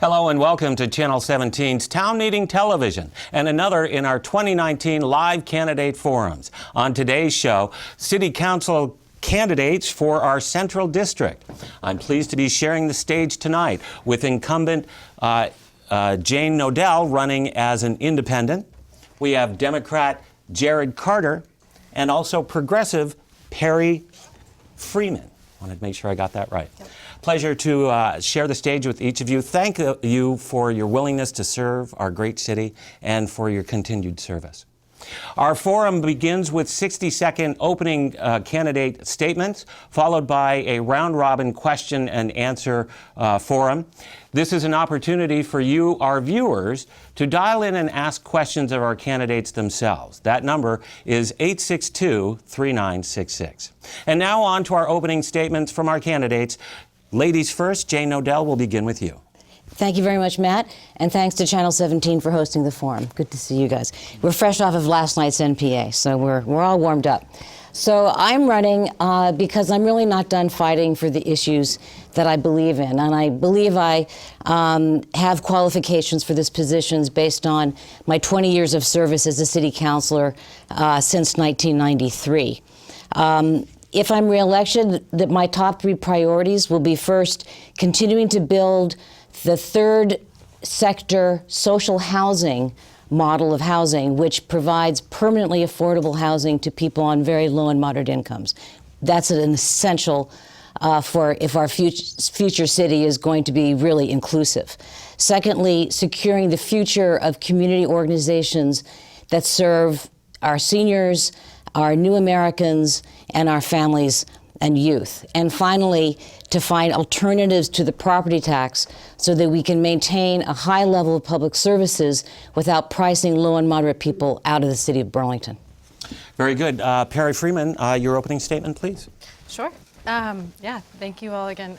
Hello and welcome to Channel 17's Town Meeting Television and another in our 2019 live candidate forums. On today's show, City Council candidates for our Central District. I'm pleased to be sharing the stage tonight with incumbent Jane Knodell running as an independent. We have Democrat Jared Carter and also progressive Perri Freeman. I wanted to make sure I got that right. Yep. Pleasure to share the stage with each of you. Thank you for your willingness to serve our great city and for your continued service. Our forum begins with 60-second opening candidate statements, followed by a round-robin question and answer forum. This is an opportunity for you, our viewers, to dial in and ask questions of our candidates themselves. That number is 862-3966. And now on to our opening statements from our candidates. Ladies first, Jane Knodell, will begin with you. Thank you very much, Matt, and thanks to Channel 17 for hosting the forum. Good to see you guys. We're fresh off of last night's NPA, so we're all warmed up. So I'm running because I'm really not done fighting for the issues that I believe in, and I believe I have qualifications for this position based on my 20 years of service as a city councilor since 1993. If I'm reelected, my top three priorities will be first, continuing to build the third sector social housing model of housing, which provides permanently affordable housing to people on very low and moderate incomes. That's an essential for if our future city is going to be really inclusive. Secondly, securing the future of community organizations that serve our seniors, our new Americans, and our families and youth. And finally, to find alternatives to the property tax so that we can maintain a high level of public services without pricing low and moderate people out of the city of Burlington. Very good. Perri Freeman, your opening statement, please. Sure. Yeah, thank you all again,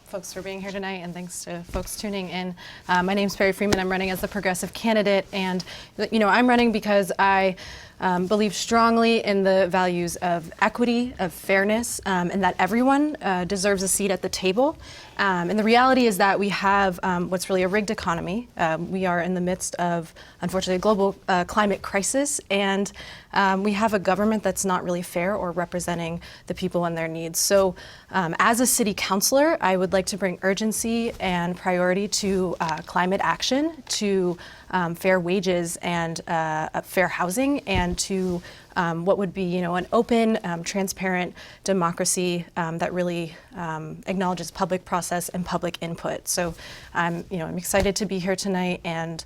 folks, for being here tonight, and thanks to folks tuning in. My name's Perri Freeman. I'm running as the progressive candidate, and I'm running because I believe strongly in the values of equity, of fairness, and that everyone deserves a seat at the table. And the reality is that we have what's really a rigged economy. We are in the midst of, unfortunately, a global climate crisis, and we have a government that's not really fair or representing the people and their needs. So as a city councilor, I would like to bring urgency and priority to climate action, to fair wages and fair housing, and to what would be, an open, transparent democracy that really acknowledges public process and public input. So I'm excited to be here tonight and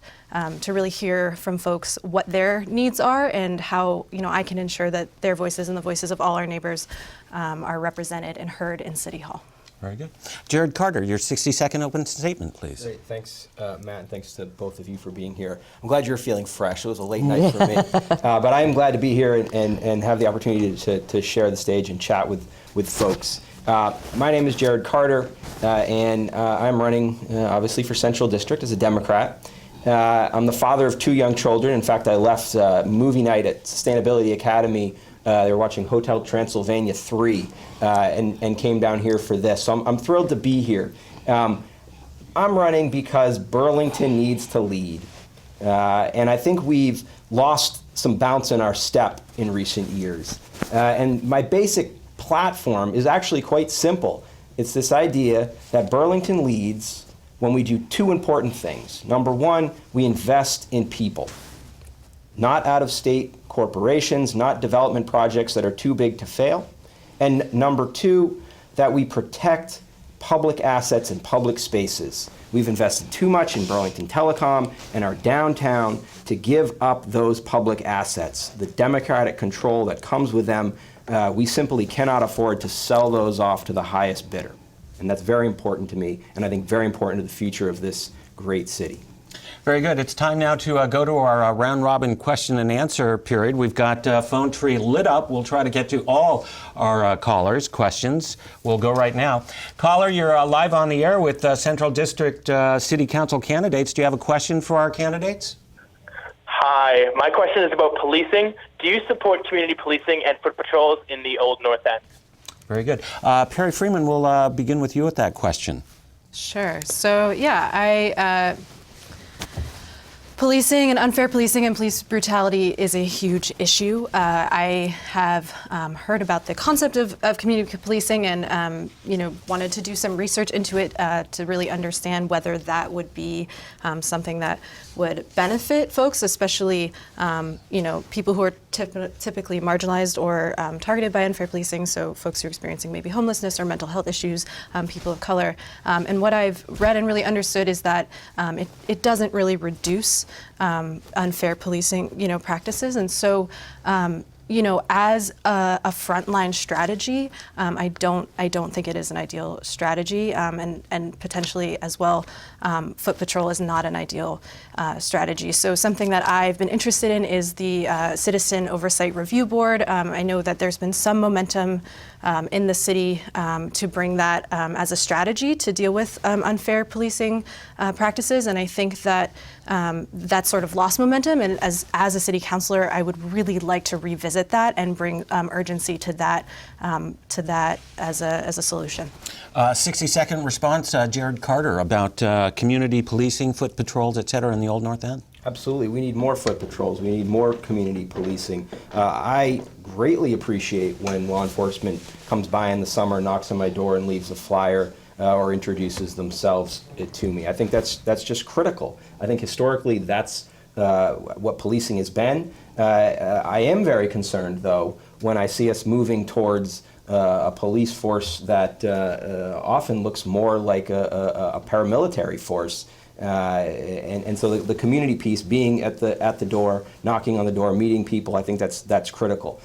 to really hear from folks what their needs are and how, I can ensure that their voices and the voices of all our neighbors are represented and heard in City Hall. Very good. Jared Carter, your 60-second open statement, please. Great. Thanks, Matt, and thanks to both of you for being here. I'm glad you're feeling fresh. It was a late night for me. But I am glad to be here and have the opportunity to share the stage and chat with folks. My name is Jared Carter, and I'm running, obviously, for Central District as a Democrat. I'm the father of two young children. In fact, I left movie night at Sustainability Academy. They were watching Hotel Transylvania 3 and came down here for this. So I'm thrilled to be here. I'm running because Burlington needs to lead. And I think we've lost some bounce in our step in recent years. And my basic platform is actually quite simple. It's this idea that Burlington leads when we do two important things. Number one, we invest in people. Not out-of-state corporations, not development projects that are too big to fail. And number two, that we protect public assets and public spaces. We've invested too much in Burlington Telecom and our downtown to give up those public assets. The democratic control that comes with them, we simply cannot afford to sell those off to the highest bidder. And that's very important to me, and I think very important to the future of this great city. Very good. It's time now to go to our round-robin question and answer period. We've got phone tree lit up. We'll try to get to all our callers' questions. We'll go right now. Caller, you're live on the air with Central District City Council candidates. Do you have a question for our candidates? Hi. My question is about policing. Do you support community policing and foot patrols in the Old North End? Very good. Perri Freeman, we'll begin with you with that question. Sure. So yeah, policing and unfair policing and police brutality is a huge issue. I have heard about the concept of community policing and wanted to do some research into it to really understand whether that would be something that would benefit folks, especially people who are typically marginalized or targeted by unfair policing, so folks who are experiencing maybe homelessness or mental health issues, people of color. And what I've read and really understood is that it doesn't really reduce unfair policing, practices. And so, as a frontline strategy, I don't think it is an ideal strategy, and potentially as well, foot patrol is not an ideal strategy. So something that I've been interested in is the Citizen Oversight Review Board. I know that there's been some momentum in the city to bring that as a strategy to deal with unfair policing practices, and I think that that's sort of lost momentum. And as a city councilor, I would really like to revisit that and bring urgency to that as a solution. 60-second response, Jared Carter, about community policing, foot patrols, et cetera, in the Old North End. Absolutely. We need more foot patrols. We need more community policing. I greatly appreciate when law enforcement comes by in the summer, knocks on my door, and leaves a flyer or introduces themselves to me. I think that's just critical. I think historically that's what policing has been. I am very concerned, though, when I see us moving towards a police force that often looks more like a paramilitary force. And so the community piece, being at the door, knocking on the door, meeting people, I think that's critical.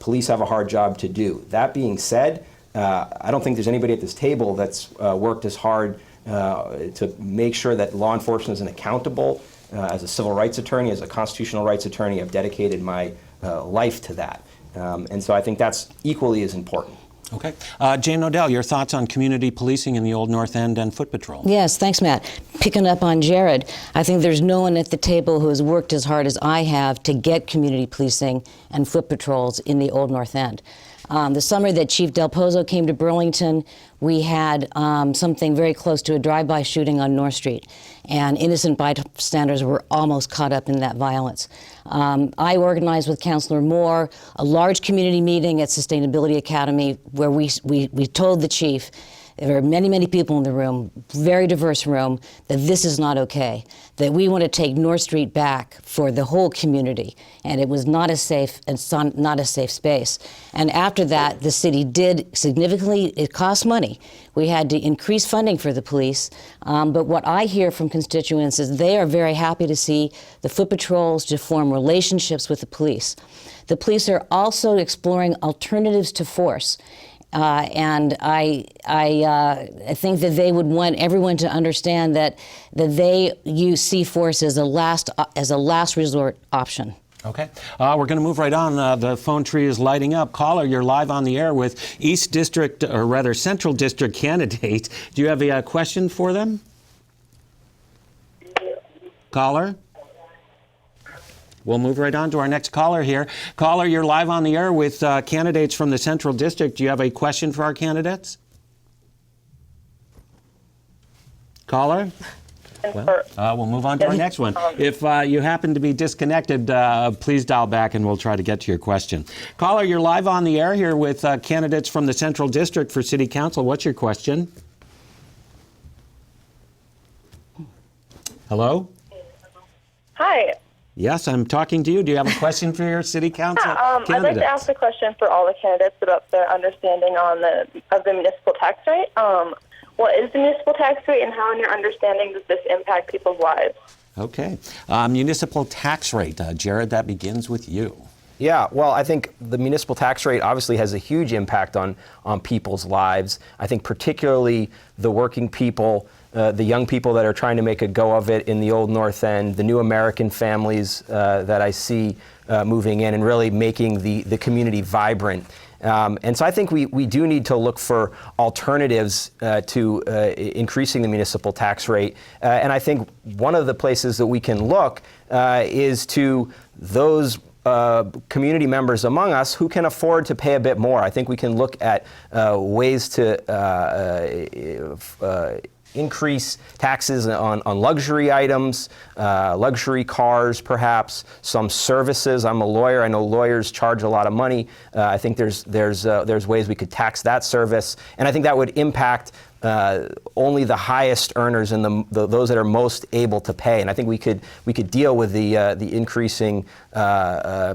Police have a hard job to do. That being said, I don't think there's anybody at this table that's worked as hard to make sure that law enforcement isn't accountable. As a civil rights attorney, as a constitutional rights attorney, I've dedicated my life to that. And so I think that's equally as important. Okay. Jane Knodell, your thoughts on community policing in the Old North End and foot patrol? Yes, thanks, Matt. Picking up on Jared, I think there's no one at the table who has worked as hard as I have to get community policing and foot patrols in the Old North End. The summer that Chief Del Pozo came to Burlington, we had something very close to a drive-by shooting on North Street, and innocent bystanders were almost caught up in that violence. I organized with Councilor Moore a large community meeting at Sustainability Academy where we told the chief, there are many, many people in the room, very diverse room, that this is not okay, that we want to take North Street back for the whole community, and it was not a safe space. And after that, the city did significantly, it cost money. We had to increase funding for the police, but what I hear from constituents is they are very happy to see the foot patrols to form relationships with the police. The police are also exploring alternatives to force. And I think that they would want everyone to understand that they see force as a last resort option. Okay. We're going to move right on. The phone tree is lighting up. Caller, you're live on the air with East District, or rather Central District candidates. Do you have a question for them? Caller? We'll move right on to our next caller here. Caller, you're live on the air with candidates from the Central District. Do you have a question for our candidates? Caller? Well, we'll move on to our next one. If you happen to be disconnected, please dial back and we'll try to get to your question. Caller, you're live on the air here with candidates from the Central District for City Council. What's your question? Hello? Hi. Yes, I'm talking to you. Do you have a question for your City Council candidates? I'd like to ask a question for all the candidates about their understanding of the municipal tax rate. What is the municipal tax rate, and how, in your understanding, does this impact people's lives? Okay. Municipal tax rate. Jared, that begins with you. Yeah, well, I think the municipal tax rate obviously has a huge impact on people's lives. I think particularly the working people, the young people that are trying to make a go of it in the Old North End, the new American families that I see moving in and really making the community vibrant. And so I think we do need to look for alternatives to increasing the municipal tax rate. And I think one of the places that we can look is to those community members among us who can afford to pay a bit more. I think we can look at ways to increase taxes on luxury items, luxury cars perhaps, some services. I'm a lawyer. I know lawyers charge a lot of money. I think there's ways we could tax that service, and I think that would impact only the highest earners and those that are most able to pay. And I think we could deal with the increasing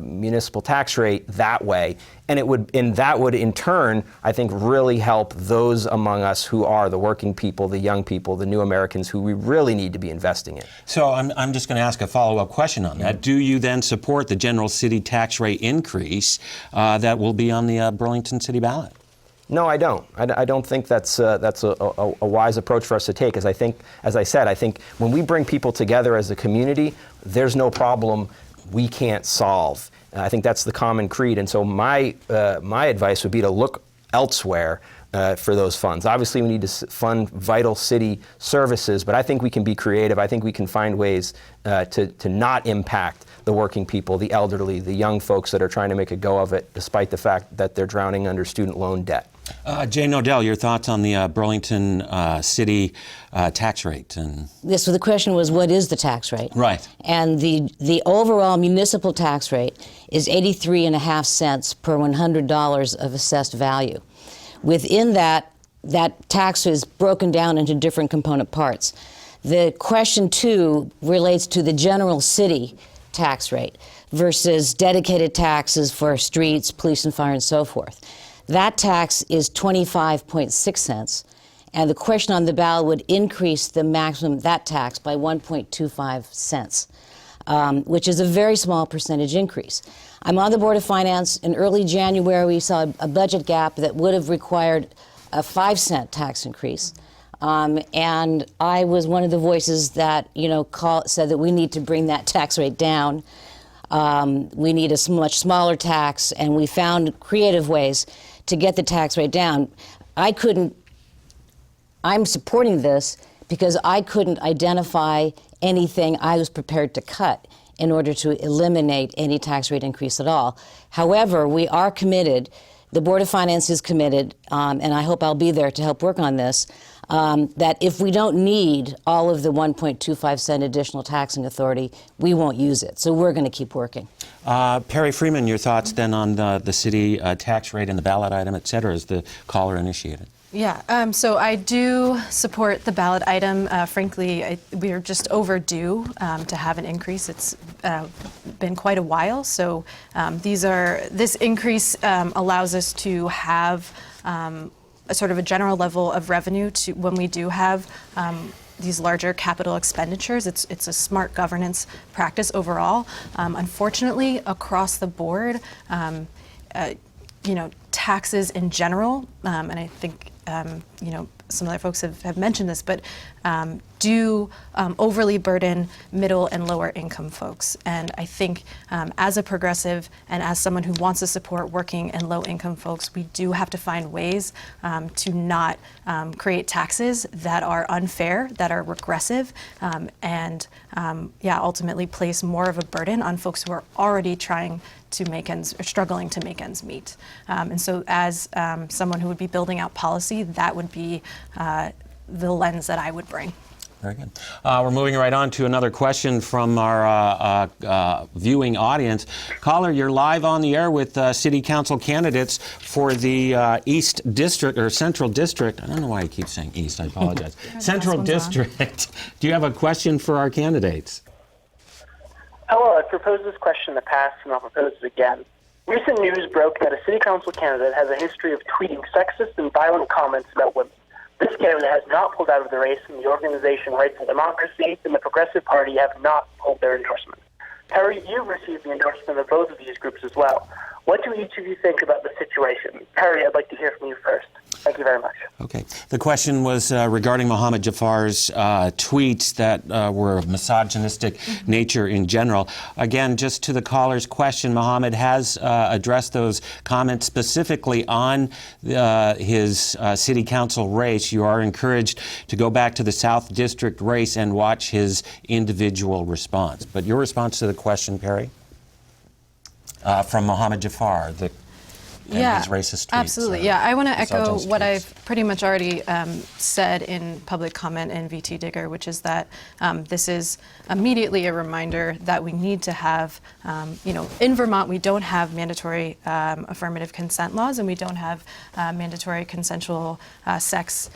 municipal tax rate that way, and that would in turn, I think, really help those among us who are the working people, the young people, the new Americans who we really need to be investing in. So I'm just going to ask a follow-up question on that. Do you then support the general city tax rate increase that will be on the Burlington city ballot? No, I don't. I don't think that's a wise approach for us to take. As I said, I think when we bring people together as a community, there's no problem we can't solve. I think that's the common creed. And so my advice would be to look elsewhere for those funds. Obviously, we need to fund vital city services, but I think we can be creative. I think we can find ways to not impact the working people, the elderly, the young folks that are trying to make a go of it, despite the fact that they're drowning under student loan debt. Jay Knodell, your thoughts on the Burlington city tax rate? Yes, so the question was, what is the tax rate? Right. And the overall municipal tax rate is 83.5 cents per $100 of assessed value. Within that tax is broken down into different component parts. The question, too, relates to the general city tax rate versus dedicated taxes for streets, police and fire, and so forth. That tax is 25.6 cents, and the question on the ballot would increase the maximum that tax by 1.25 cents, which is a very small percentage increase. I'm on the Board of Finance. In early January, we saw a budget gap that would have required a 5-cent tax increase. And I was one of the voices that said that we need to bring that tax rate down. We need a much smaller tax, and we found creative ways to get the tax rate down. I'm supporting this because I couldn't identify anything I was prepared to cut in order to eliminate any tax rate increase at all. However, we are committed, the Board of Finance is committed, and I hope I'll be there to help work on this, that if we don't need all of the 1.25 cent additional taxing authority, we won't use it. So we're going to keep working. Perri Freeman, your thoughts then on the city tax rate and the ballot item, et cetera, as the caller initiated? Yeah, so I do support the ballot item. Frankly, we are just overdue to have an increase. It's been quite a while, so this increase allows us to have a sort of a general level of revenue to when we do have these larger capital expenditures. It's a smart governance practice overall. Unfortunately, across the board, taxes in general, and I think some other folks have mentioned this, but do overly burden middle and lower income folks. And I think as a progressive and as someone who wants to support working and low income folks, we do have to find ways to not create taxes that are unfair, that are regressive, and ultimately place more of a burden on folks who are already trying to make ends, or struggling to make ends meet. And so as someone who would be building out policy, that would be the lens that I would bring. Very good. We're moving right on to another question from our viewing audience. Caller, you're live on the air with City Council candidates for the East District, or Central District. I don't know why I keep saying East, I apologize. Central District. Do you have a question for our candidates? Hello, I've proposed this question in the past, and I'll propose it again. Recent news broke that a city council candidate has a history of tweeting sexist and violent comments about women. This candidate has not pulled out of the race, and the organization Rights and Democracy and the Progressive Party have not pulled their endorsement. Perri, you received the endorsement of both of these groups as well. What do each of you think about the situation? Perri, I'd like to hear from you first. Thank you very much. Okay. The question was regarding Mohammed Jafar's tweets that were of misogynistic nature in general. Again, just to the caller's question, Mohammed has addressed those comments specifically on his city council race. You are encouraged to go back to the South District race and watch his individual response. But your response to the question, Perri? From Mohammed Jafar, these racist tweets. Absolutely. Yeah, I want to echo misogynist what tweets. I've pretty much already said in public comment in VT Digger, which is that this is immediately a reminder that we need to have, in Vermont, we don't have mandatory affirmative consent laws, and we don't have mandatory consensual sex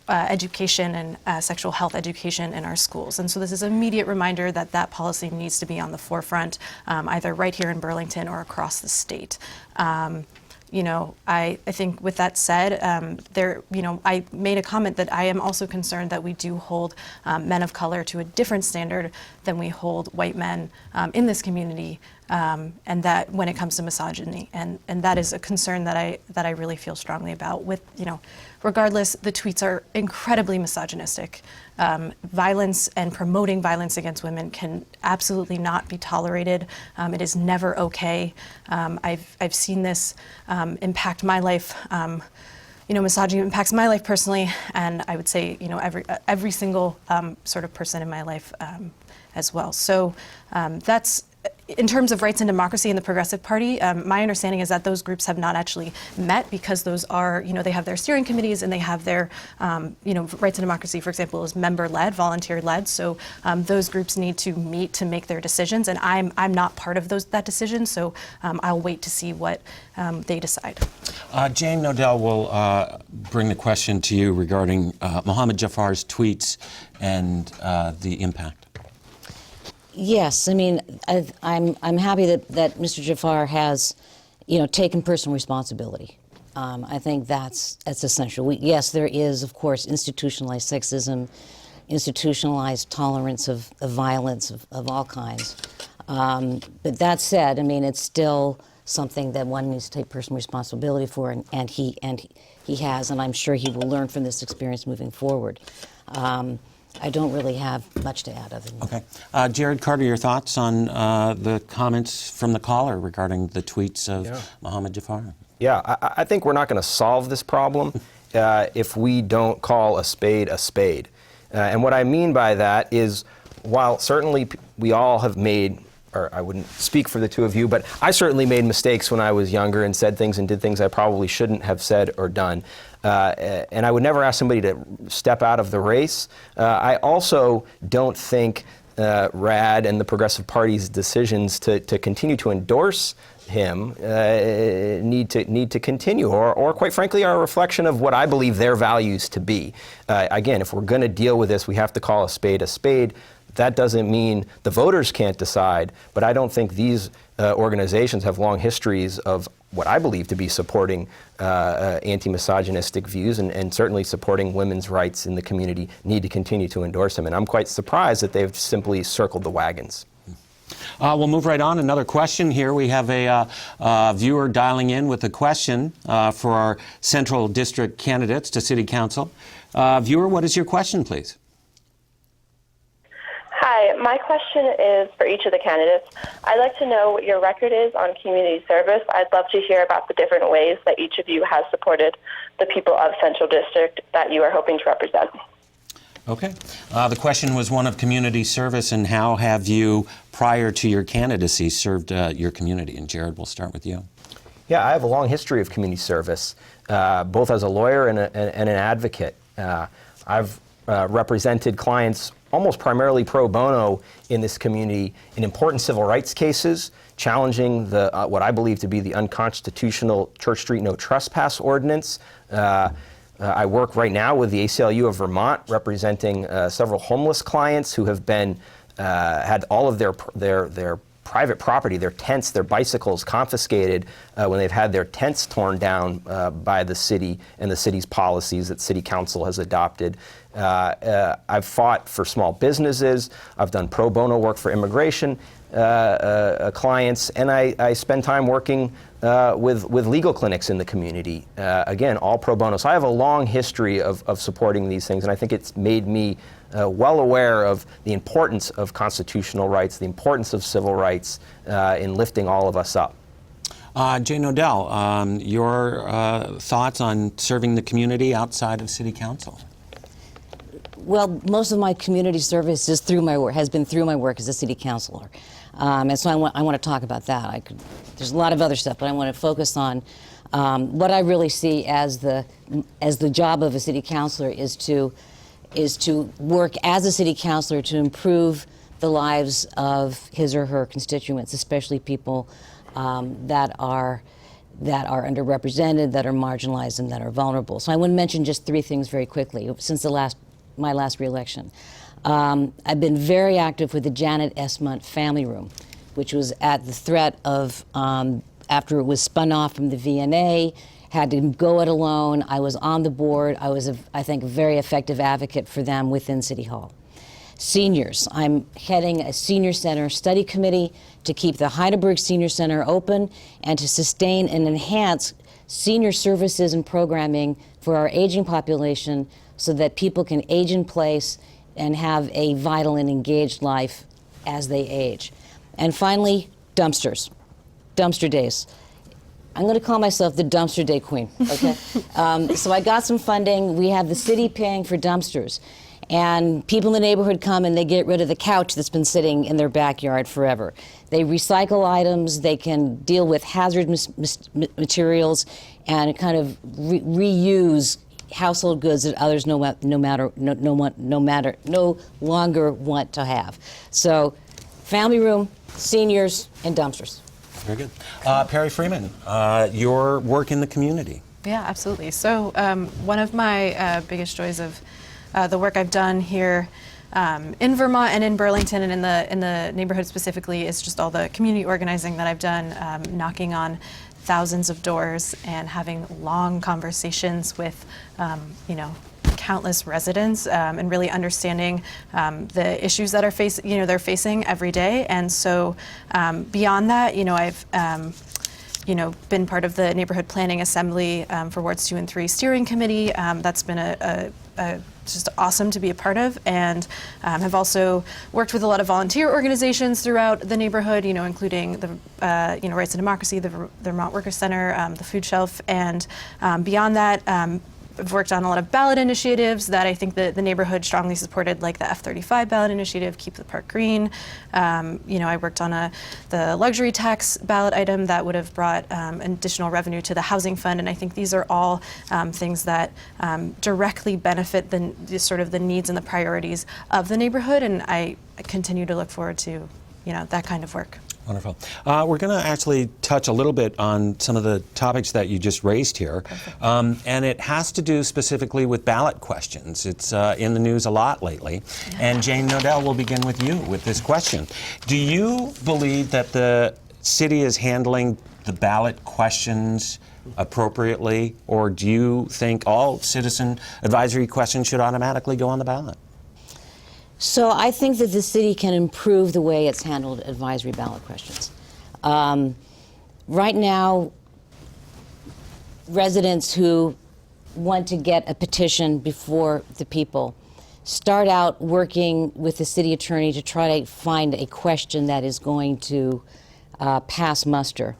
education and sexual health education in our schools. And so this is an immediate reminder that that policy needs to be on the forefront, either right here in Burlington or across the state. I think with that said, I made a comment that I am also concerned that we do hold men of color to a different standard than we hold white men in this community, and that when it comes to misogyny, and that is a concern that I really feel strongly about. Regardless, the tweets are incredibly misogynistic. Violence and promoting violence against women can absolutely not be tolerated. It is never okay. I've seen this impact my life. Misogyny impacts my life personally, and I would say, every single sort of person in my life as well. So that's. In terms of rights and democracy in the Progressive Party, my understanding is that those groups have not actually met, because those are, they have their steering committees and they have their, rights and democracy, for example, is member-led, volunteer-led. So those groups need to meet to make their decisions, and I'm not part of that decision. So I'll wait to see what they decide. Jane Knodell will bring the question to you regarding Mohammed Jafar's tweets and the impact. Yes, I mean, I'm happy that Mr. Jafar has, taken personal responsibility. I think that's essential. Yes, there is, of course, institutionalized sexism, institutionalized tolerance of violence of all kinds. But that said, I mean, it's still something that one needs to take personal responsibility for, and he has, and I'm sure he will learn from this experience moving forward. I don't really have much to add other than that. Okay. Jared Carter, your thoughts on the comments from the caller regarding the tweets of Mohammed Jafar? Yeah, I think we're not going to solve this problem if we don't call a spade a spade. And what I mean by that is, while certainly we all have made, or I wouldn't speak for the two of you, but I certainly made mistakes when I was younger and said things and did things I probably shouldn't have said or done. And I would never ask somebody to step out of the race. I also don't think RAD and the Progressive Party's decisions to continue to endorse him need to continue, or quite frankly are a reflection of what I believe their values to be. Again, if we're going to deal with this, we have to call a spade a spade. That doesn't mean the voters can't decide, but I don't think these organizations have long histories of what I believe to be supporting anti-misogynistic views and certainly supporting women's rights in the community need to continue to endorse them. And I'm quite surprised that they've simply circled the wagons. We'll move right on. Another question here. We have a viewer dialing in with a question for our Central District candidates to City Council. Viewer, what is your question, please? Hi, my question is for each of the candidates. I'd like to know what your record is on community service. I'd love to hear about the different ways that each of you has supported the people of Central District that you are hoping to represent. Okay. The question was one of community service, and how have you, prior to your candidacy, served your community? And Jared, we'll start with you. Yeah, I have a long history of community service, both as a lawyer and an advocate. I've represented clients almost primarily pro bono in this community in important civil rights cases, challenging the what I believe to be the unconstitutional Church Street No Trespass ordinance. I work right now with the ACLU of Vermont, representing several homeless clients who have been had all of their private property, their tents, their bicycles confiscated when they've had their tents torn down by the city and the city's policies that City Council has adopted. I've fought for small businesses. I've done pro bono work for immigration clients, and I spend time working with legal clinics in the community. Again, all pro bono. So I have a long history of supporting these things, and I think it's made me well aware of the importance of constitutional rights, the importance of civil rights in lifting all of us up. Jane Knodell, your thoughts on serving the community outside of City Council? Well, most of my community service is through my work, has been through my work as a city councilor. And so I want to talk about that. There's a lot of other stuff, but I want to focus on what I really see as the job of a city councilor is to work as a city councilor to improve the lives of his or her constituents, especially people that are underrepresented, that are marginalized, and that are vulnerable. So I want to mention just 3 things very quickly since my last re-election. I've been very active with the Janet Esmont Family Room, which was at the threat of, after it was spun off from the VNA, had to go it alone. I was on the board. I was, I think, a very effective advocate for them within City Hall. Seniors, I'm heading a senior center study committee to keep the Heidelberg Senior Center open and to sustain and enhance senior services and programming for our aging population so that people can age in place and have a vital and engaged life as they age. And finally, dumpsters, dumpster days. I'm going to call myself the dumpster day queen, okay? So I got some funding. We have the city paying for dumpsters. And people in the neighborhood come and they get rid of the couch that's been sitting in their backyard forever. They recycle items, they can deal with hazardous materials and kind of reuse household goods that others no longer want to have. So family room, seniors, and dumpsters. Very good. Perri Freeman, your work in the community. Yeah, absolutely. So one of my biggest joys of the work I've done here in Vermont and in Burlington and in the neighborhood specifically is just all the community organizing that I've done, knocking on thousands of doors and having long conversations with, countless residents and really understanding the issues that they're facing every day. And so beyond that, I've been part of the Neighborhood Planning Assembly for Wards 2 and 3 Steering Committee. That's been just awesome to be a part of, and have also worked with a lot of volunteer organizations throughout the neighborhood, including the Rights and Democracy, the Vermont Workers Center, the Food Shelf, and beyond that, I've worked on a lot of ballot initiatives that I think that the neighborhood strongly supported, like the F-35 ballot initiative, Keep the Park Green. I worked on the luxury tax ballot item that would have brought additional revenue to the housing fund, and I think these are all things that directly benefit the needs and the priorities of the neighborhood, and I continue to look forward to that kind of work. Wonderful. We're going to actually touch a little bit on some of the topics that you just raised here, and it has to do specifically with ballot questions. It's in the news a lot lately, and Jane Knodell will begin with you with this question. Do you believe that the city is handling the ballot questions appropriately, or do you think all citizen advisory questions should automatically go on the ballot? So I think that the city can improve the way it's handled advisory ballot questions. Right now, residents who want to get a petition before the people start out working with the city attorney to try to find a question that is going to pass muster.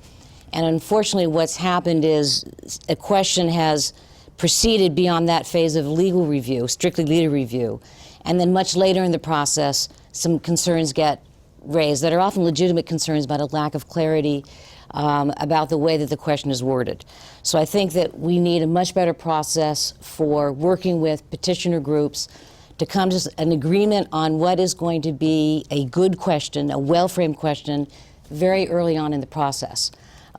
And unfortunately, what's happened is a question has proceeded beyond that phase of legal review, strictly legal review. And then much later in the process, some concerns get raised that are often legitimate concerns about a lack of clarity about the way that the question is worded. So I think that we need a much better process for working with petitioner groups to come to an agreement on what is going to be a good question, a well-framed question, very early on in the process.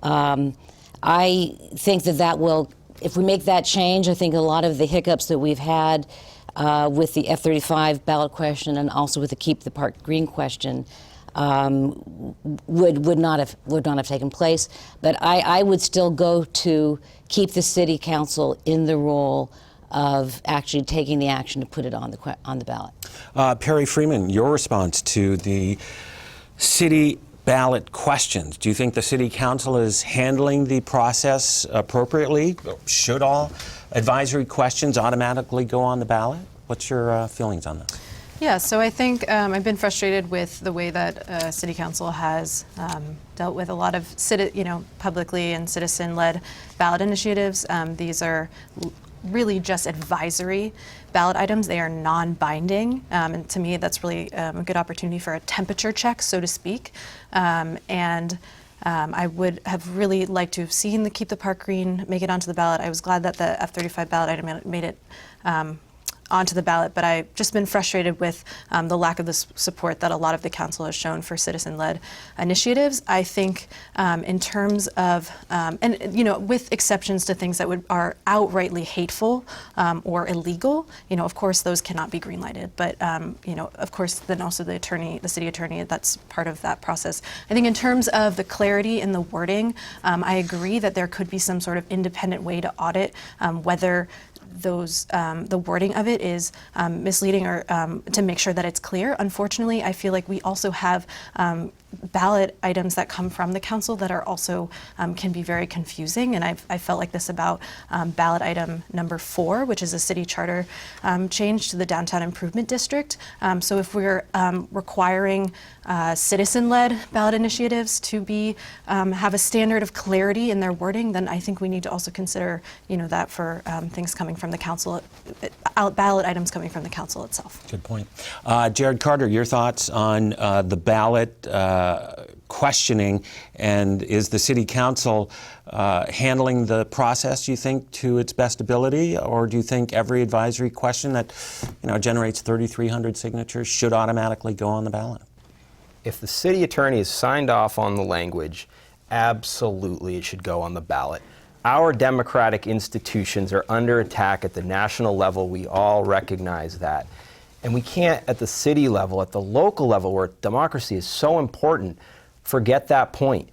I think that will, if we make that change, I think a lot of the hiccups that we've had with the F-35 ballot question and also with the Keep the Park Green question would not have taken place. But I would still go to keep the city council in the role of actually taking the action to put it on the ballot. Perri Freeman, your response to the city ballot questions. Do you think the city council is handling the process appropriately? Should all advisory questions automatically go on the ballot? What's your feelings on this? Yeah, so I think I've been frustrated with the way that City Council has dealt with a lot of publicly and citizen-led ballot initiatives. These are really just advisory ballot items. They are non-binding, and to me, that's really a good opportunity for a temperature check, so to speak. I would have really liked to have seen the Keep the Park Green make it onto the ballot. I was glad that the F-35 ballot item made it onto the ballot, but I've just been frustrated with the lack of the support that a lot of the council has shown for citizen-led initiatives. I think in terms of, and with exceptions to things that are outrightly hateful or illegal, of course those cannot be green-lighted, but of course then also the city attorney, that's part of that process. I think in terms of the clarity in the wording, I agree that there could be some sort of independent way to audit whether the wording of it is misleading or to make sure that it's clear. Unfortunately, I feel like we also have ballot items that come from the council that are also can be very confusing, and I felt like this about ballot item number 4, which is a city charter change to the downtown improvement district. So if we're requiring citizen-led ballot initiatives to be have a standard of clarity in their wording, then I think we need to also consider that for things coming from the council, ballot items coming from the council itself. Good point. Jared Carter, your thoughts on the ballot questioning, and is the city council handling the process, you think, to its best ability, or do you think every advisory question that generates 3,300 signatures should automatically go on the ballot? If the city attorney has signed off on the language, absolutely it should go on the ballot. Our democratic institutions are under attack at the national level. We all recognize that. And we can't, at the city level, at the local level, where democracy is so important, forget that point.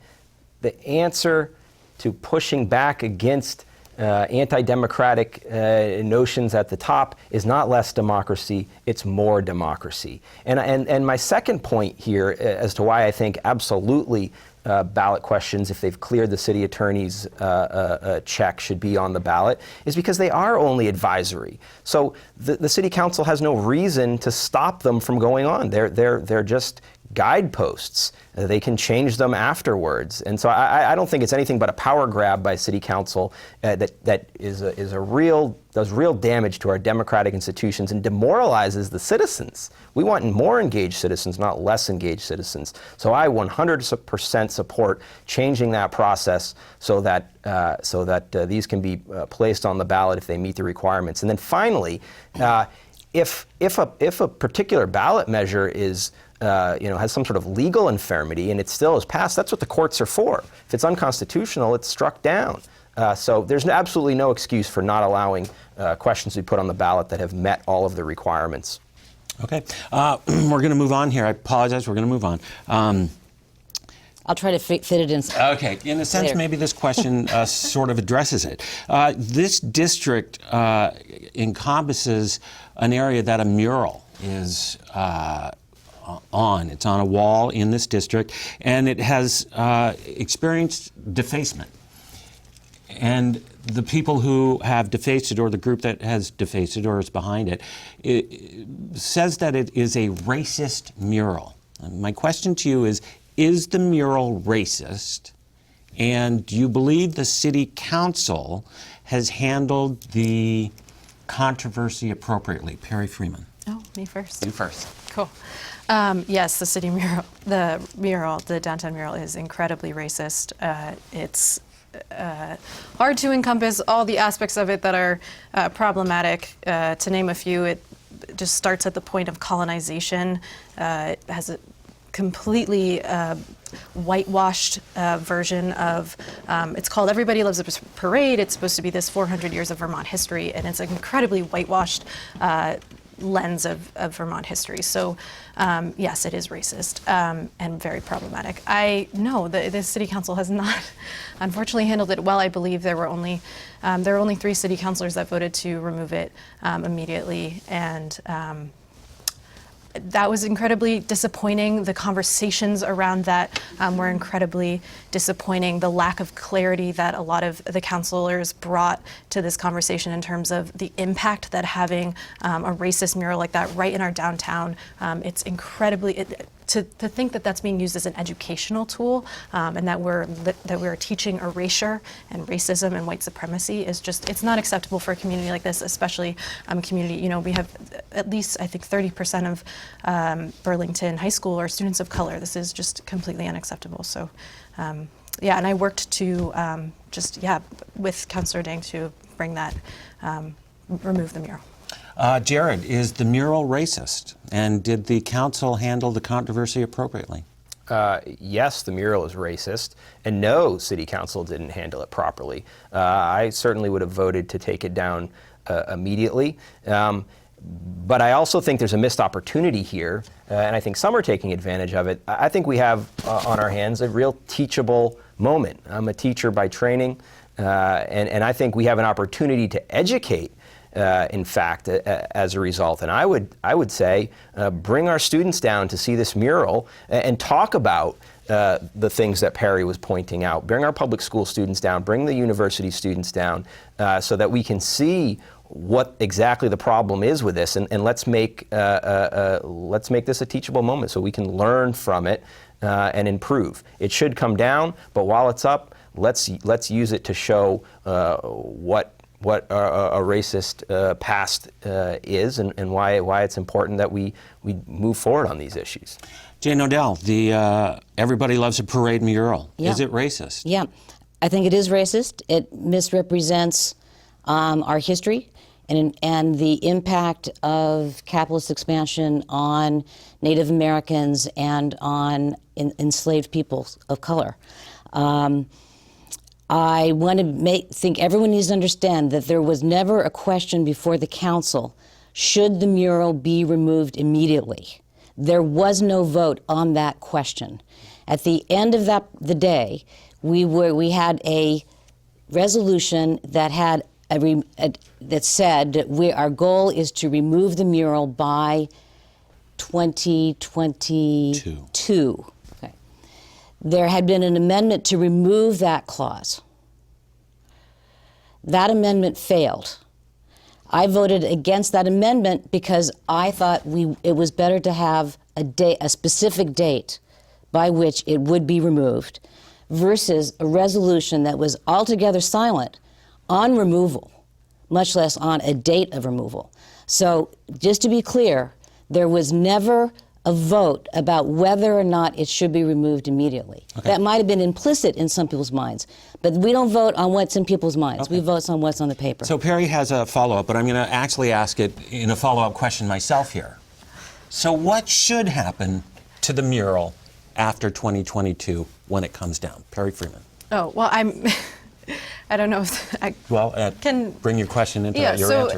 The answer to pushing back against anti-democratic notions at the top is not less democracy, it's more democracy. And my second point here as to why I think absolutely ballot questions, if they've cleared the city attorney's check, should be on the ballot, is because they are only advisory. So the city council has no reason to stop them from going on. They're just guideposts. They can change them afterwards. And so I don't think it's anything but a power grab by city council that does real damage to our democratic institutions and demoralizes the citizens. We want more engaged citizens, not less engaged citizens. So I 100% support changing that process so that these can be placed on the ballot if they meet the requirements. And then finally, if a particular ballot measure is has some sort of legal infirmity and it still is passed, that's what the courts are for. If it's unconstitutional, it's struck down. So there's absolutely no excuse for not allowing questions to be put on the ballot that have met all of the requirements. Okay. We're going to move on here. I apologize. We're going to move on. I'll try to fit it in. Okay. In a sense, maybe this question sort of addresses it. This district encompasses an area that a mural is on. It's on a wall in this district, and it has experienced defacement. And the people who have defaced it, or the group that has defaced it or is behind it, says that it is a racist mural. And my question to you is the mural racist? And do you believe the city council has handled the controversy appropriately? Perri Freeman. Oh, me first. You first. Cool. Yes, the city mural, the downtown mural is incredibly racist. It's hard to encompass all the aspects of it that are problematic. To name a few, it just starts at the point of colonization. It has a completely whitewashed version of, it's called Everybody Loves a Parade. It's supposed to be this 400 years of Vermont history, and it's an incredibly whitewashed lens of Vermont history. So yes, it is racist and very problematic. I know the city council has not, unfortunately, handled it well. I believe there were only 3 city councilors that voted to remove it immediately, and that was incredibly disappointing. The conversations around that were incredibly disappointing. The lack of clarity that a lot of the councilors brought to this conversation in terms of the impact that having a racist mural like that right in our downtown, it's incredibly, to think that that's being used as an educational tool, and that we're teaching erasure and racism and white supremacy is just, it's not acceptable for a community like this, especially a community, you know, we have at least, I think, 30% of Burlington high school are students of color. This is just completely unacceptable. So, yeah, and I worked to with Councillor Dang to bring that, remove the mural. Jared, is the mural racist? And did the council handle the controversy appropriately? Yes, the mural is racist, and no, City Council didn't handle it properly. I certainly would have voted to take it down immediately. But I also think there's a missed opportunity here, and I think some are taking advantage of it. I think we have on our hands a real teachable moment. I'm a teacher by training, and I think we have an opportunity to educate, in fact, as a result. And I would say bring our students down to see this mural and talk about the things that Perri was pointing out. Bring our public school students down, bring the university students down, so that we can see what exactly the problem is with this, and let's make this a teachable moment so we can learn from it and improve. It should come down, but while it's up, let's use it to show what a racist past is, and why it's important that we move forward on these issues. Jay Knodell, the Everybody Loves a Parade mural. Yeah. Is it racist? Yeah, I think it is racist. It misrepresents our history and the impact of capitalist expansion on Native Americans and on enslaved peoples of color. I want to think everyone needs to understand that there was never a question before the council, should the mural be removed immediately? There was no vote on that question. At the end of the day, we had a resolution that had that said that our goal is to remove the mural by 2022. Okay. There had been an amendment to remove that clause. That amendment failed. I voted against that amendment because I thought it was better to have a specific date by which it would be removed versus a resolution that was altogether silent on removal, much less on a date of removal. So just to be clear, there was never a vote about whether or not it should be removed immediately. Okay. That might have been implicit in some people's minds, but we don't vote on what's in people's minds. Okay. We vote on what's on the paper. So Perri has a follow-up, but I'm going to actually ask it in a follow-up question myself here. So what should happen to the mural after 2022 when it comes down? Perri Freeman. Oh, well, I don't know if I can bring your question into your answer.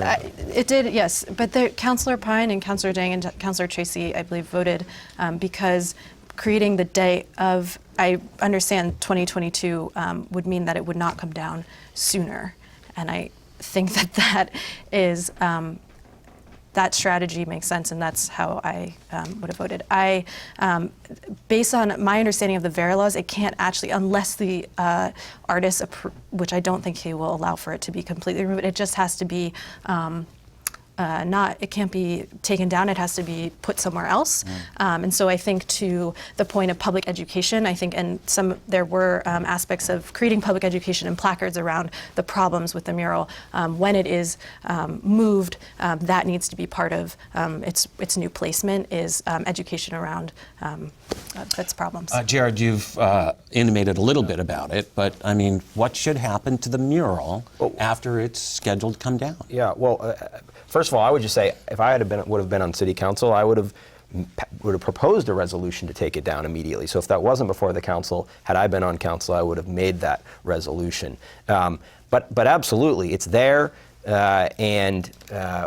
It did, yes. But Councillor Pine and Councillor Dang and Councillor Tracy, I believe, voted because creating the date of, I understand 2022 would mean that it would not come down sooner. And I think that is, that strategy makes sense, and that's how I would have voted. Based on my understanding of the VERA laws, it can't actually, unless the artist, which I don't think he will allow for it to be completely removed, it just has to be it can't be taken down, it has to be put somewhere else. And so I think to the point of public education, I think, and there were aspects of creating public education and placards around the problems with the mural. When it is moved, that needs to be part of its new placement, is education around its problems. Jared, you've intimated a little bit about it, but I mean, what should happen to the mural after it's scheduled to come down? Yeah, well, first of all, I would just say, if I would have been on City Council, I would have proposed a resolution to take it down immediately. So if that wasn't before the council, had I been on council, I would have made that resolution. But absolutely, it's there, and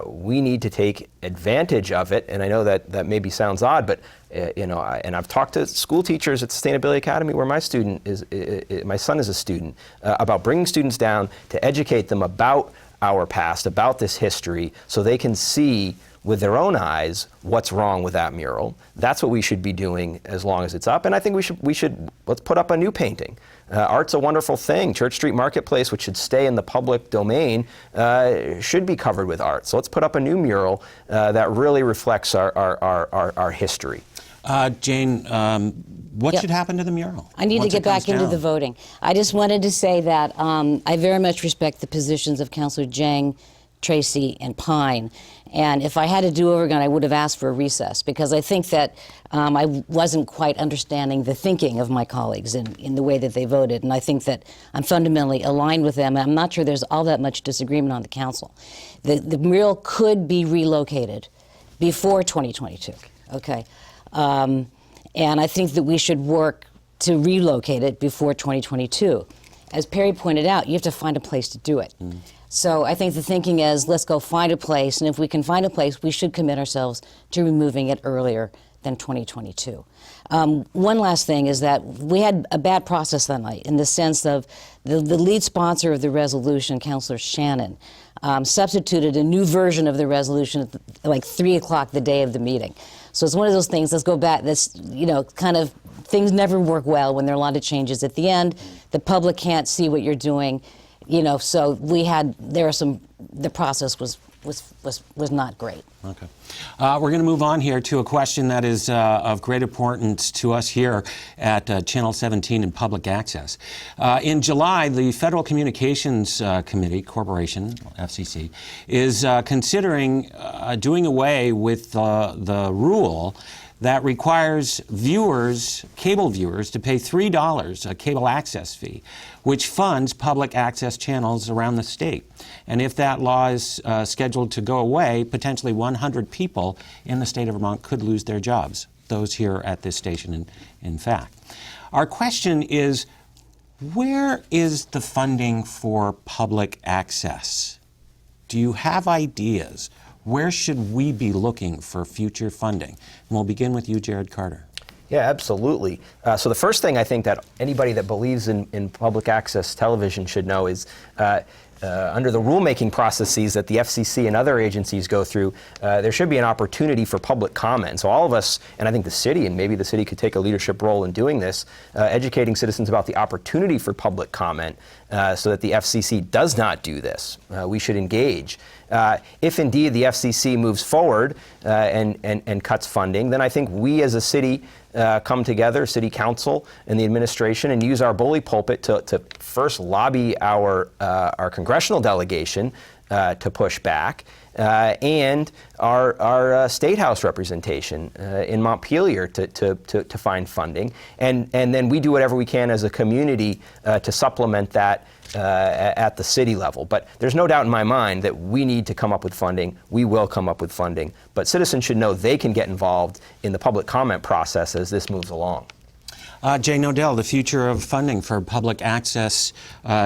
we need to take advantage of it. And I know that maybe sounds odd, but and I've talked to school teachers at Sustainability Academy, where my son is a student, about bringing students down to educate them about our past, about this history, so they can see with their own eyes what's wrong with that mural. That's what we should be doing as long as it's up. And I think let's put up a new painting. Art's a wonderful thing. Church Street Marketplace, which should stay in the public domain, should be covered with art. So let's put up a new mural that really reflects our history. Jane, what Yep. should happen to the mural? I need once to it get back comes into down? the voting. I just wanted to say that I very much respect the positions of Councilor Jang, Tracy, and Pine. And if I had to do over again, I would have asked for a recess, because I think that I wasn't quite understanding the thinking of my colleagues in the way that they voted. And I think that I'm fundamentally aligned with them. I'm not sure there's all that much disagreement on the council. The mural could be relocated before 2022, okay? And I think that we should work to relocate it before 2022. As Perry pointed out, you have to find a place to do it. So I think the thinking is, let's go find a place, and if we can find a place, we should commit ourselves to removing it earlier than 2022. One last thing is that we had a bad process that night, in the sense of the lead sponsor of the resolution, Councilor Shannon, substituted a new version of the resolution at like 3 o'clock the day of the meeting. So it's one of those things, let's go back, that's, kind of, things never work well when there are a lot of changes at the end. The public can't see what you're doing, so the process was not great. Okay. We're going to move on here to a question that is of great importance to us here at Channel 17 in Public Access. In July, the Federal Communications Committee, Corporation, FCC, is considering doing away with the rule that requires cable viewers, to pay $3, a cable access fee, which funds public access channels around the state. And if that law is scheduled to go away, potentially 100 people in the state of Vermont could lose their jobs, those here at this station, in fact. Our question is, where is the funding for public access? Do you have ideas? Where should we be looking for future funding? And we'll begin with you, Jared Carter. Yeah, absolutely. So the first thing I think that anybody that believes in public access television should know is under the rulemaking processes that the FCC and other agencies go through, there should be an opportunity for public comment. So all of us, and I think the city, and maybe the city could take a leadership role in doing this, educating citizens about the opportunity for public comment so that the FCC does not do this. We should engage. If indeed the FCC moves forward and cuts funding, then I think we as a city come together, City Council and the administration, and use our bully pulpit to first lobby our congressional delegation to push back, and our State House representation in Montpelier to find funding, and then we do whatever we can as a community to supplement that at the city level. But there's no doubt in my mind that we need to come up with funding. We will come up with funding. But citizens should know they can get involved in the public comment process as this moves along. Jay Knodell, the future of funding for public access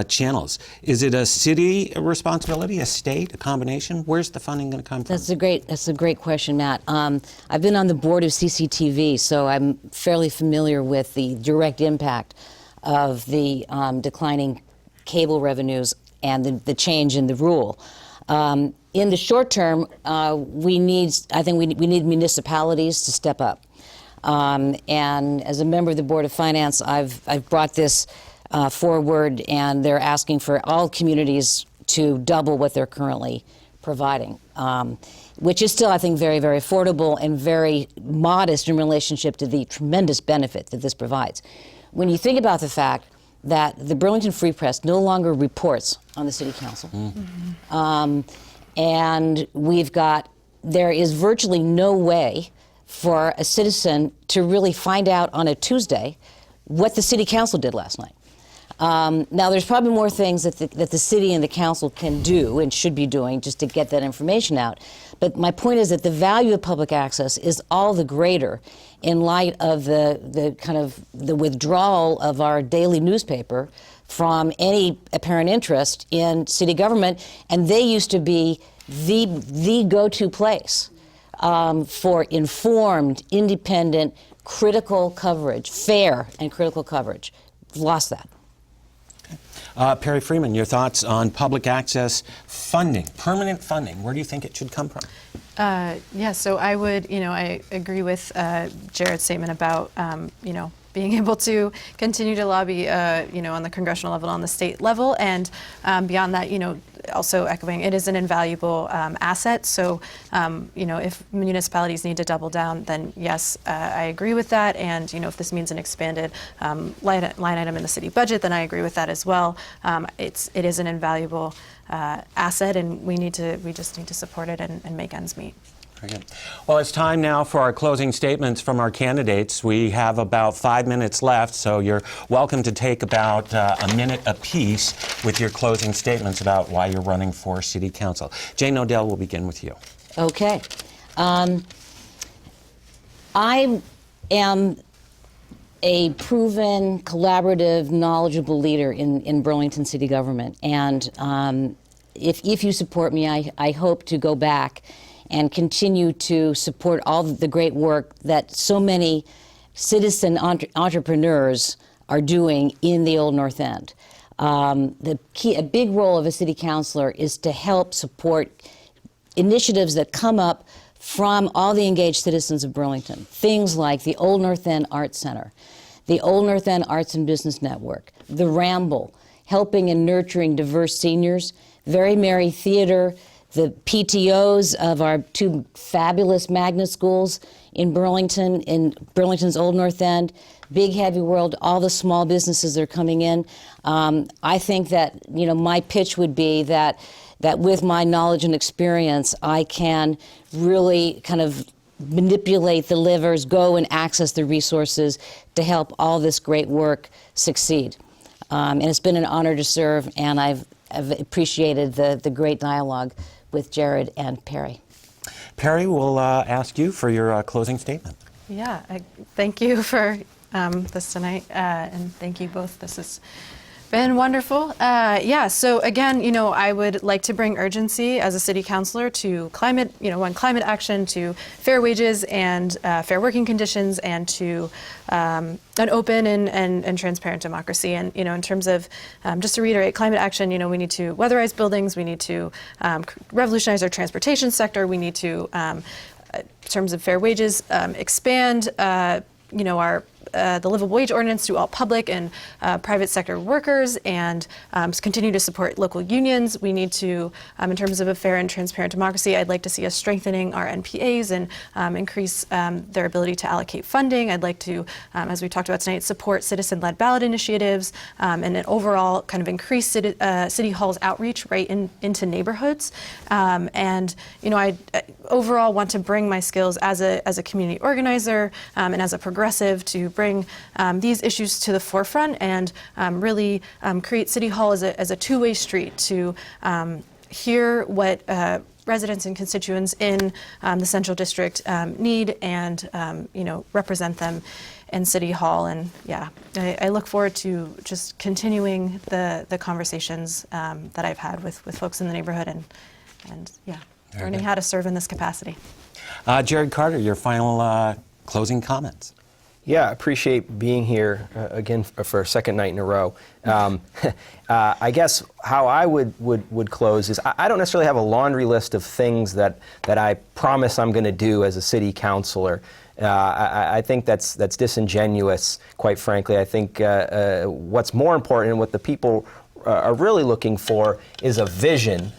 channels. Is it a city responsibility, a state, a combination? Where's the funding going to come from? That's a great question, Matt. I've been on the board of CCTV, so I'm fairly familiar with the direct impact of the declining cable revenues and the change in the rule. In the short term, we need municipalities to step up. And as a member of the Board of Finance, I've brought this forward, and they're asking for all communities to double what they're currently providing, which is still, I think, very, very affordable and very modest in relationship to the tremendous benefit that this provides. When you think about the fact that the Burlington Free Press no longer reports on the City Council, and there is virtually no way for a citizen to really find out on a Tuesday what the City Council did last night. Now, there's probably more things that the city and the council can do and should be doing just to get that information out. But my point is that the value of public access is all the greater in light of the withdrawal of our daily newspaper from any apparent interest in city government, and they used to be the go-to place for informed, independent, critical coverage, fair and critical coverage. We've lost that. Perri Freeman, your thoughts on public access funding, permanent funding. Where do you think it should come from? Yeah, so I would, I agree with Jared's statement about, being able to continue to lobby, on the congressional level, on the state level, and beyond that, also echoing, it is an invaluable asset. So, if municipalities need to double down, then yes, I agree with that. And if this means an expanded line item in the city budget, then I agree with that as well. It is an invaluable asset, and we just need to support it and make ends meet. Very good. Well, it's time now for our closing statements from our candidates. We have about 5 minutes left, so you're welcome to take about a minute apiece with your closing statements about why you're running for City Council. Jane Knodell, will begin with you. Okay. I am a proven, collaborative, knowledgeable leader in Burlington city government. And if you support me, I hope to go back and continue to support all the great work that so many citizen entrepreneurs are doing in the Old North End. A big role of a city councilor is to help support initiatives that come up from all the engaged citizens of Burlington. Things like the Old North End Arts Center, the Old North End Arts and Business Network, the Ramble, helping and nurturing diverse seniors, Very Merry Theater, the PTOs of our two fabulous magnet schools in Burlington, in Burlington's Old North End, Big Heavy World, all the small businesses that are coming in. I think that, my pitch would be that with my knowledge and experience, I can really kind of manipulate the levers, go and access the resources to help all this great work succeed. And it's been an honor to serve, and I've appreciated the great dialogue with Jared and Perri. Perri, we'll ask you for your closing statement. Yeah, thank you for this tonight, and thank you both. This has been wonderful. So again, I would like to bring urgency as a city councilor to climate, climate action, to fair wages and fair working conditions, and to an open and transparent democracy. And, in terms of, just to reiterate, climate action, we need to weatherize buildings, we need to revolutionize our transportation sector, we need to, in terms of fair wages, expand, our the livable wage ordinance to all public and private sector workers, and continue to support local unions. We need to, in terms of a fair and transparent democracy, I'd like to see us strengthening our NPAs and increase their ability to allocate funding. I'd like to, as we talked about tonight, support citizen-led ballot initiatives and an overall kind of increase City Hall's outreach right into neighborhoods. And I overall want to bring my skills as a community organizer and as a progressive to bring these issues to the forefront and really create City Hall as a two-way street to hear what residents and constituents in the Central District need and represent them in City Hall. And I look forward to just continuing the conversations that I've had with folks in the neighborhood and learning how to serve in this capacity. Jared Carter, your final closing comments. Yeah, I appreciate being here again for a second night in a row. I guess how I would close is I don't necessarily have a laundry list of things that I promise I'm going to do as a city councilor. I think that's disingenuous, quite frankly. I think what's more important and what the people are really looking for is a vision.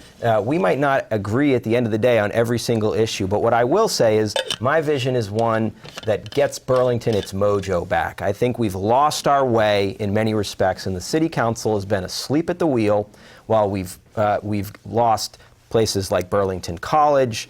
We might not agree at the end of the day on every single issue, but what I will say is my vision is one that gets Burlington its mojo back. I think we've lost our way in many respects, and the City Council has been asleep at the wheel while we've lost places like Burlington College,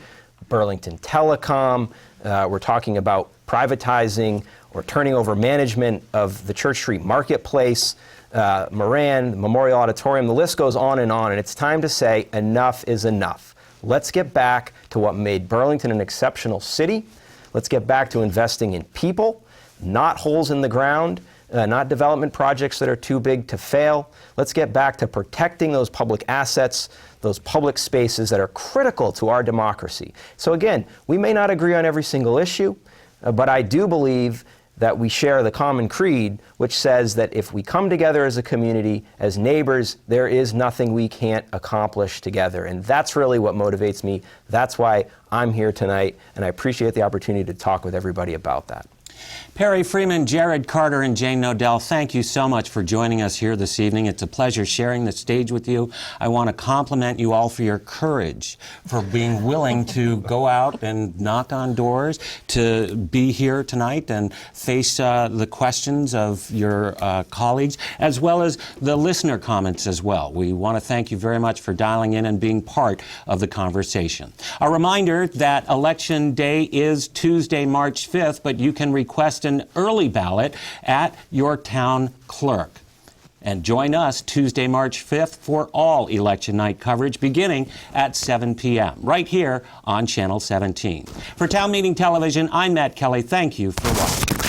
Burlington Telecom. We're talking about privatizing or turning over management of the Church Street Marketplace, Moran, Memorial Auditorium, the list goes on, and it's time to say enough is enough. Let's get back to what made Burlington an exceptional city. Let's get back to investing in people, not holes in the ground, not development projects that are too big to fail. Let's get back to protecting those public assets, those public spaces that are critical to our democracy. So again, we may not agree on every single issue, but I do believe that we share the common creed, which says that if we come together as a community, as neighbors, there is nothing we can't accomplish together. And that's really what motivates me. That's why I'm here tonight, and I appreciate the opportunity to talk with everybody about that. Perri Freeman, Jared Carter, and Jane Knodell, thank you so much for joining us here this evening. It's a pleasure sharing the stage with you. I want to compliment you all for your courage, for being willing to go out and knock on doors, to be here tonight and face the questions of your colleagues, as well as the listener comments as well. We want to thank you very much for dialing in and being part of the conversation. A reminder that Election Day is Tuesday, March 5th, but you can request an early ballot at your town clerk. And join us Tuesday, March 5th for all election night coverage beginning at 7 p.m. right here on Channel 17. For Town Meeting Television, I'm Matt Kelly. Thank you for watching.